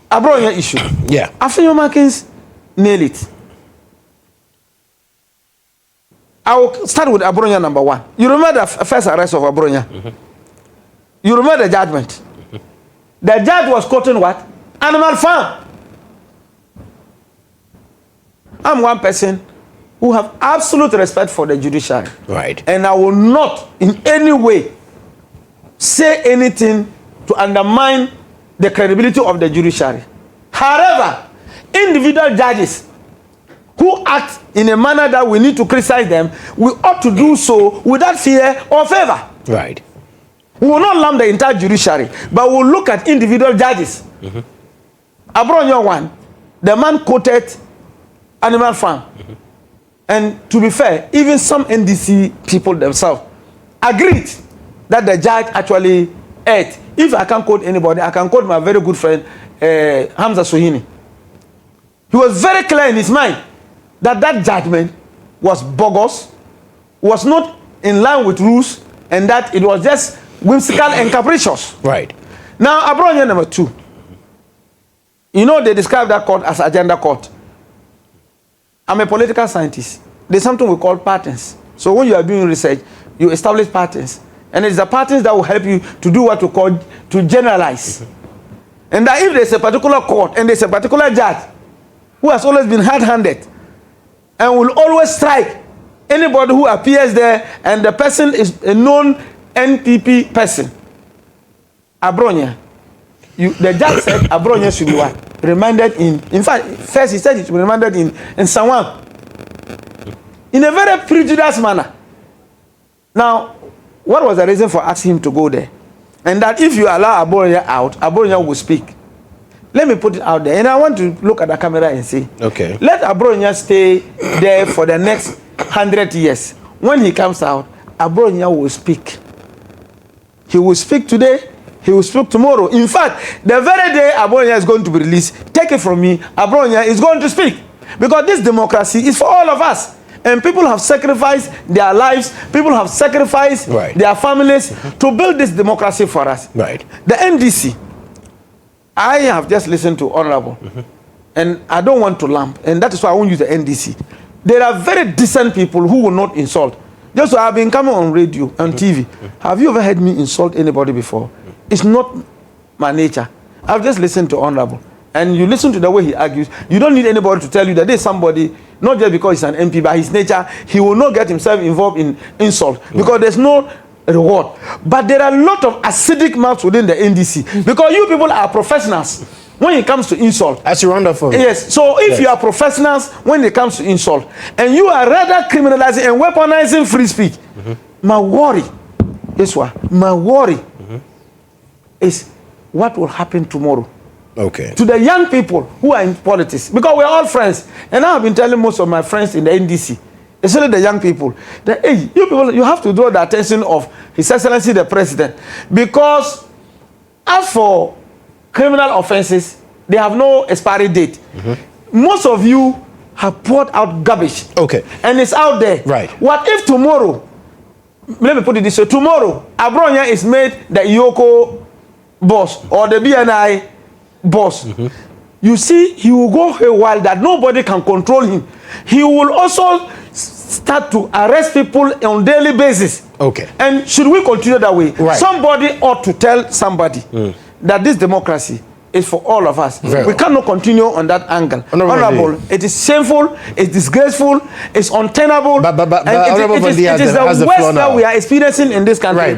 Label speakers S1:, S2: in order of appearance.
S1: Abronya issue.
S2: Yeah.
S1: After Markins nail it. I will start with Abronya number 1. You remember the first arrest of Abronya? You remember the judgment? The judge was quoting what? Animal farm. I'm one person who have absolute respect for the judiciary.
S2: Right.
S1: And I will not in any way say anything to undermine the credibility of the judiciary. However, individual judges who act in a manner that we need to criticize them, we ought to do so without fear or favor.
S2: Right.
S1: We will not lump the entire judiciary, but we'll look at individual judges. Abronya one, the man quoted Animal Farm. And to be fair, even some NDC people themselves agreed that the judge actually erred. If I can't quote anybody, I can quote my very good friend, Hamza Sohini. He was very clear in his mind that that judgment was bogus, was not in line with rules, and that it was just whimsical and capricious.
S2: Right.
S1: Now, Abronya number 2. You know, they describe that court as agenda court. I'm a political scientist. There's something we call patterns. So when you are doing research, you establish patterns. And it's the patterns that will help you to do what we call to generalize. And that if there's a particular court and there's a particular judge who has always been hard-handed and will always strike anybody who appears there and the person is a known NPP person, Abronya, the judge said Abronya should be what? Remanded in fact, first he said it should be remanded in San Juan. In a very prejudiced manner. Now, what was the reason for asking him to go there? And that if you allow Abronya out, Abronya will speak. Let me put it out there. And I want to look at the camera and say,
S2: okay,
S1: let Abronya stay there for the next 100 years. When he comes out, Abronya will speak. He will speak today. He will speak tomorrow. In fact, the very day Abronya is going to be released, take it from me, Abronya is going to speak. Because this democracy is for all of us. And people have sacrificed their lives, people have sacrificed their families to build this democracy for us.
S2: Right.
S1: The NDC, I have just listened to Honorable, and I don't want to lump, and that is why I won't use the NDC. There are very decent people who will not insult. Just so I've been coming on radio, on TV. Have you ever heard me insult anybody before? It's not my nature. I've just listened to Honorable. And you listen to the way he argues. You don't need anybody to tell you that there's somebody, not just because he's an MP, by his nature, he will not get himself involved in insult. Because there's no reward. But there are a lot of acidic mouths within the NDC. Because you people are professionals when it comes to insult.
S2: As you round up for me.
S1: Yes. So if you are professionals when it comes to insult, and you are rather criminalizing and weaponizing free speech, my worry, guess what? My worry is what will happen tomorrow.
S2: Okay.
S1: To the young people who are in politics, because we're all friends, and I have been telling most of my friends in the NDC, especially the young people, that hey, you people, you have to draw the attention of His Excellency the President, because as for criminal offenses, they have no expiry date. Most of you have poured out garbage.
S2: Okay.
S1: And it's out there.
S2: Right.
S1: What if tomorrow, let me put it this way, tomorrow, Abronya is made the Iyoko boss or the BNI boss. You see, he will go a while that nobody can control him. He will also start to arrest people on daily basis.
S2: Okay.
S1: And should we continue that way?
S2: Right.
S1: Somebody ought to tell somebody that this democracy is for all of us.
S2: Very
S1: we cannot continue on that angle. Honorable, it is shameful, it's disgraceful, it's untenable,
S2: but
S1: and it is the worst that we are experiencing in this country.
S2: Right.